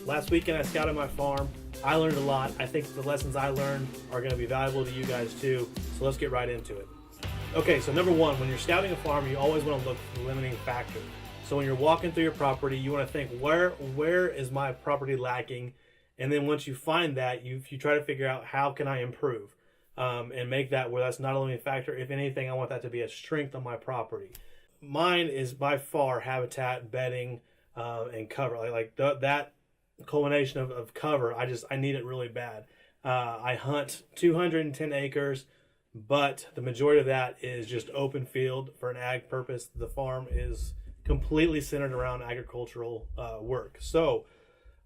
Last weekend I scouted my farm. I learned a lot. I think the lessons I learned are going to be valuable to you guys too. So let's get right into it. Okay, so number one, when you're scouting a farm, you always want to look for the limiting factor. So when you're walking through your property, you want to think, where is my property lacking? And then once you find that, you try to figure out how can I improve, and make that where that's not only a factor. If anything, I want that to be a strength on my property. Mine is by far habitat, bedding, and cover. That culmination of cover, I need it really bad. I hunt 210 acres, but the majority of that is just open field for an ag purpose. The farm is completely centered around agricultural work. So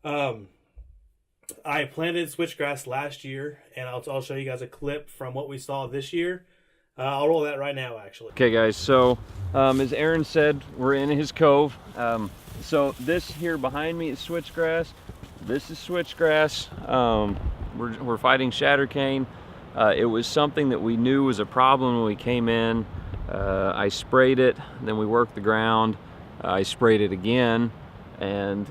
I planted switchgrass last year, and I'll show you guys a clip from what we saw this year. I'll roll that right now, actually. Okay, guys, so as Aaron said, we're in his cove. So this here behind me is switchgrass. This is switchgrass. We're fighting shattercane. It was something that we knew was a problem when we came in. I sprayed it, then we worked the ground. I sprayed it again, and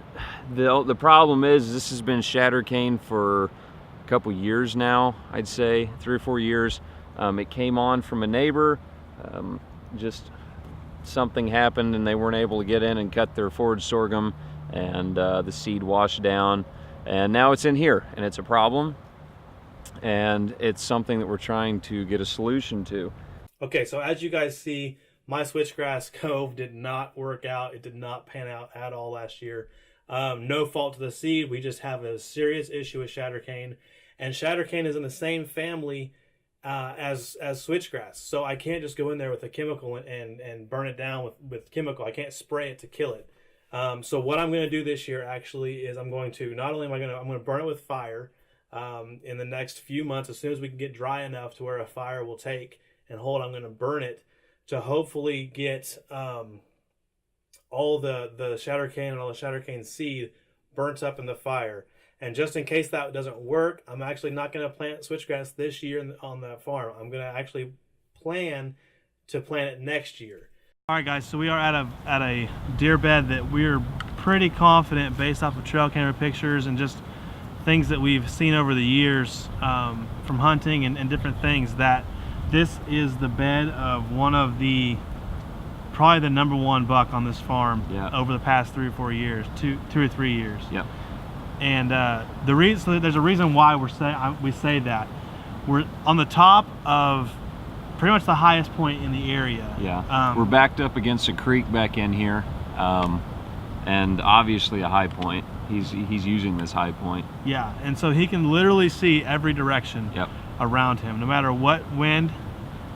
the problem is this has been shattercane for a couple years now. I'd say 3 or 4 years. It came on from a neighbor. Just something happened and they weren't able to get in and cut their forage sorghum, and the seed washed down, and now it's in here and it's a problem, and it's something that we're trying to get a solution to. Okay, so as you guys see, my switchgrass cove did not work out. It did not pan out at all last year. No fault to the seed. We just have a serious issue with shattercane, and shattercane is in the same family as switchgrass. So I can't just go in there with a chemical and burn it down with chemical. I can't spray it to kill it. So what I'm going to do this year actually is I'm going to burn it with fire in the next few months. As soon as we can get dry enough to where a fire will take and hold, I'm going to burn it to hopefully get all the shattercane and all the shattercane seed burnt up in the fire. And just in case that doesn't work, I'm actually not going to plant switchgrass this year on that farm. I'm going to actually plan to plant it next year. All right, guys, so we are at a deer bed that we're pretty confident, based off of trail camera pictures and just things that we've seen over the years from hunting and different things, that this is the bed of probably the #1 buck on this farm. Yeah. Over the past 3 or 4 years, 2 or 3 years. Yep. And so there's a reason why we say that. We're on the top of pretty much the highest point in the area. Yeah. We're backed up against a creek back in here, and obviously a high point. He's using this high point. Yeah, and so he can literally see every direction. Yep. Around him. No matter what wind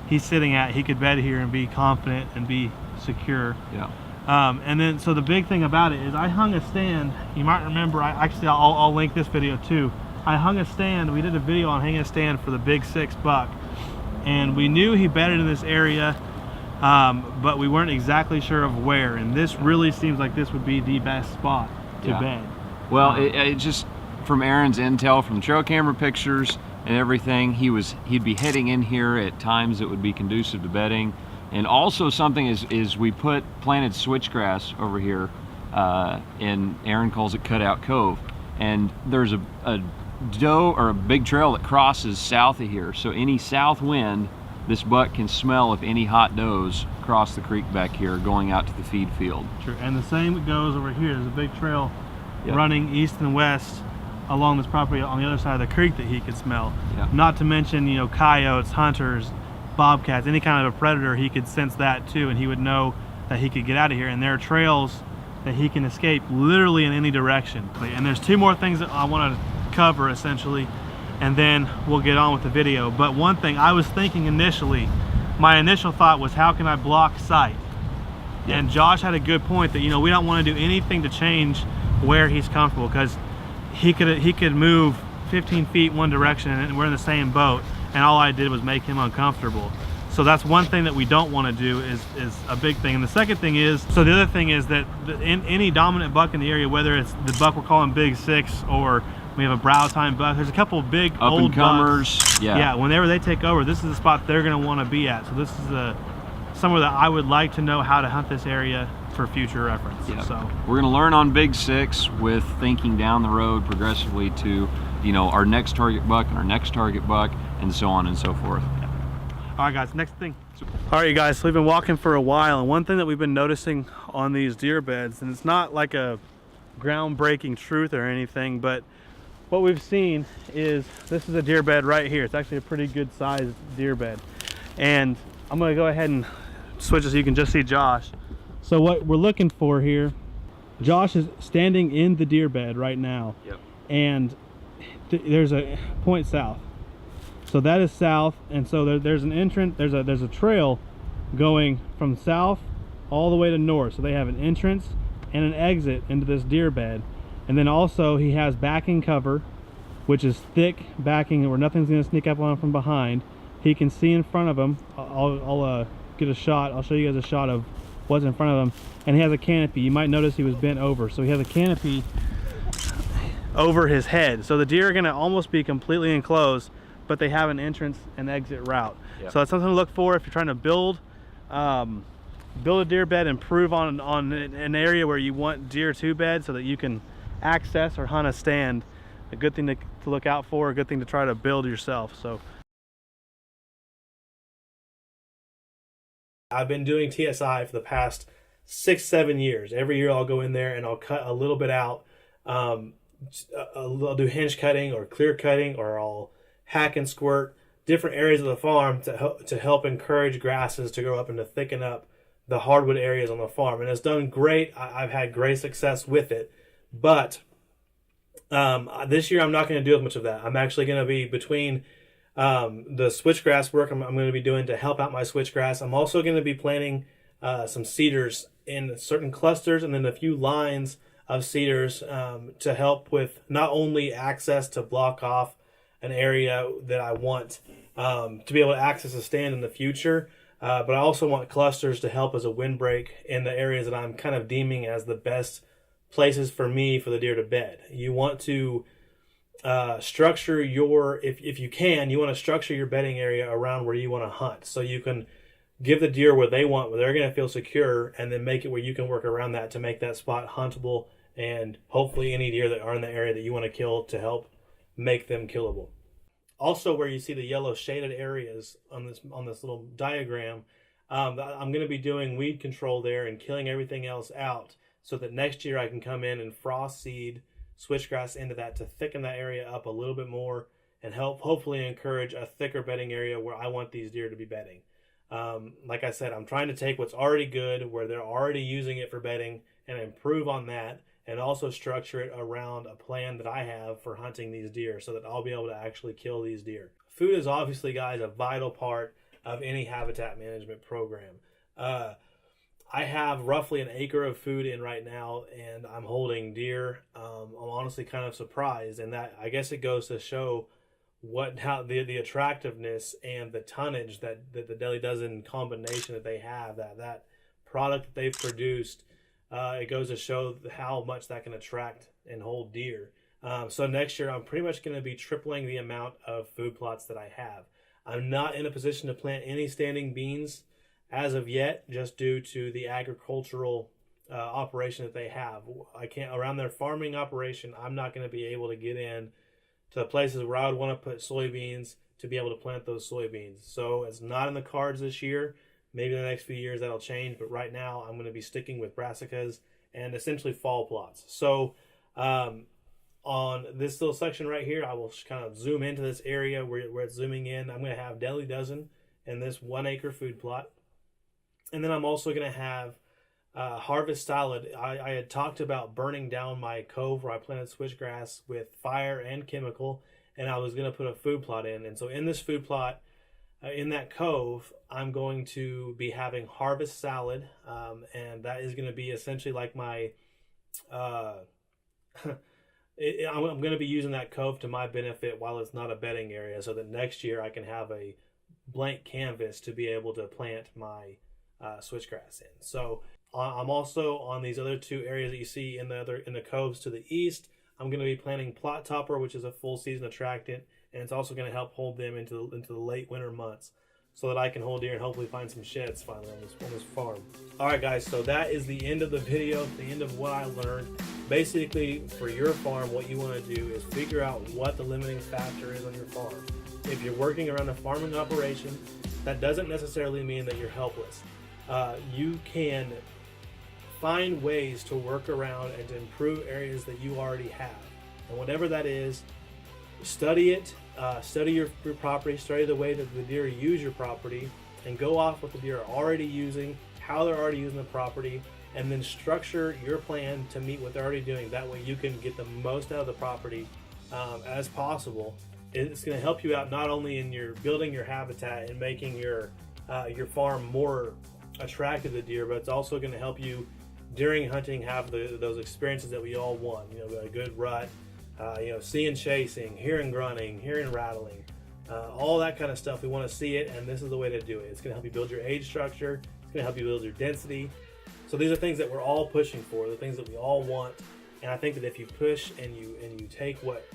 he's sitting at, he could bed here and be confident and be secure. Yeah. And then, so the big thing about it is I hung a stand. You might remember, I'll link this video too. I hung a stand. We did a video on hanging a stand for the big 6 buck, and we knew he bedded in this area, but we weren't exactly sure of where. And this really seems like this would be the best spot to bed. Well, it just, from Aaron's intel from the trail camera pictures and everything, he'd be heading in here at times that would be conducive to bedding. And also something is we planted switchgrass over here, and Aaron calls it Cutout Cove, and there's a doe or a big trail that crosses south of here, so any south wind, this buck can smell if any hot does cross the creek back here going out to the feed field. True. And the same goes over here. There's a big trail running east and west along this property on the other side of the creek that he could smell. Yep. Not to mention, coyotes, hunters, bobcats, any kind of a predator, he could sense that too, and he would know that he could get out of here. And there are trails that he can escape literally in any direction. And there's 2 more things that I want to cover essentially, and then we'll get on with the video. But one thing I was thinking initially, my initial thought was, how can I block sight? Yep. And Josh had a good point that we don't want to do anything to change where he's comfortable, because he could move 15 feet one direction and we're in the same boat, and all I did was make him uncomfortable. So that's one thing that we don't want to do, is a big thing. And the second thing is, so the other thing is that in any dominant buck in the area, whether it's the buck we're calling Big 6 or we have a brow time buck, there's a couple of big up-and-comers. Yeah, whenever they take over, this is the spot they're going to want to be at. So this is a somewhere that I would like to know how to hunt this area for future reference. Yep. So we're going to learn on Big Six with thinking down the road progressively to, you know, our next target buck and our next target buck, and so on and so forth. All right, guys, next thing. All right, you guys, so we've been walking for a while, and one thing that we've been noticing on these deer beds, and it's not like a groundbreaking truth or anything, but what we've seen is this is a deer bed right here. It's actually a pretty good sized deer bed. And I'm gonna go ahead and switch it so you can just see Josh. So what we're looking for here, Josh is standing in the deer bed right now. Yep. And there's a point south. So that is south, and so there's an entrance, there's a trail going from south all the way to north. So they have an entrance and an exit into this deer bed. And then also he has backing cover, which is thick backing where nothing's gonna sneak up on him from behind. He can see in front of him. I'll get a shot. I'll show you guys a shot of what's in front of him. And he has a canopy. You might notice he was bent over. So he has a canopy over his head. So the deer are gonna almost be completely enclosed, but they have an entrance and exit route. Yep. So that's something to look for if you're trying to build a deer bed, improve on an area where you want deer to bed so that you can access or hunt a stand. A good thing to look out for, a good thing to try to build yourself. So I've been doing TSI for the past 6-7 years. Every year I'll go in there and I'll cut a little bit out. I'll do hinge cutting or clear cutting, or I'll hack and squirt different areas of the farm to help encourage grasses to grow up and to thicken up the hardwood areas on the farm. And it's done great. I've had great success with it. But this year I'm not going to do as much of that. I'm actually going to be between the switchgrass work I'm going to be doing to help out my switchgrass. I'm also going to be planting some cedars in certain clusters, and then a few lines of cedars to help with not only access to block off an area that I want to be able to access a stand in the future, but I also want clusters to help as a windbreak in the areas that I'm kind of deeming as the best places for me for the deer to bed. You want to structure your, if you can, you want to structure your bedding area around where you want to hunt, so you can give the deer what they want, where they're going to feel secure, and then make it where you can work around that to make that spot huntable, and hopefully any deer that are in the area that you want to kill to help make them killable. Also, where you see the yellow shaded areas on this little diagram, I'm going to be doing weed control there and killing everything else out, so that next year I can come in and frost seed switchgrass into that to thicken that area up a little bit more and hopefully encourage a thicker bedding area where I want these deer to be bedding. Like I said, I'm trying to take what's already good, where they're already using it for bedding, and improve on that, and also structure it around a plan that I have for hunting these deer so that I'll be able to actually kill these deer. Food is obviously, guys, a vital part of any habitat management program. I have roughly an acre of food in right now, and I'm holding deer. I'm honestly kind of surprised, and that, I guess, it goes to show how the attractiveness and the tonnage that the Deli Dozen combination that they have, that product that they've produced. It goes to show how much that can attract and hold deer. So next year I'm pretty much going to be tripling the amount of food plots that I have. I'm not in a position to plant any standing beans as of yet, just due to the agricultural operation that they have. I can't, around their farming operation, I'm not going to be able to get in to the places where I would want to put soybeans to be able to plant those soybeans. So it's not in the cards this year. Maybe in the next few years that'll change, but right now I'm going to be sticking with brassicas and essentially fall plots. So on this little section right here, I will kind of zoom into this area where it's zooming in. I'm going to have Deli Dozen in this 1 acre food plot. And then I'm also going to have harvest salad. I had talked about burning down my cove where I planted switchgrass with fire and chemical, and I was going to put a food plot in. And so in this food plot, in that cove, I'm going to be having harvest salad, and that is going to be essentially like my I'm going to be using that cove to my benefit while it's not a bedding area, so that next year I can have a blank canvas to be able to plant my switchgrass in. So I'm also on these other 2 areas that you see in the coves to the east. I'm going to be planting plot topper, which is a full season attractant, and it's also going to help hold them into the late winter months. so that I can hold deer and hopefully find some sheds finally on this farm. All right, guys, so that is the end of the video, the end of what I learned. Basically, for your farm, what you want to do is figure out what the limiting factor is on your farm. If you're working around a farming operation, that doesn't necessarily mean that you're helpless. You can find ways to work around and to improve areas that you already have. And whatever that is, study it, study your property, study the way that the deer use your property, and go off what the deer are already using, how they're already using the property, and then structure your plan to meet what they're already doing. That way you can get the most out of the property as possible. It's going to help you out not only in your building your habitat and making your farm more attractive to deer, but it's also going to help you during hunting have those experiences that we all want. You know, a good rut, seeing chasing, hearing grunting, hearing rattling, all that kind of stuff. We want to see it, and this is the way to do it. It's going to help you build your age structure. It's going to help you build your density. So these are things that we're all pushing for, the things that we all want. And I think that if you push and you take what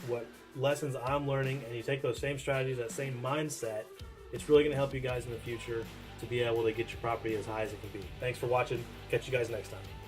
lessons I'm learning and you take those same strategies, that same mindset, it's really going to help you guys in the future to be able to get your property as high as it can be. Thanks for watching. Catch you guys next time.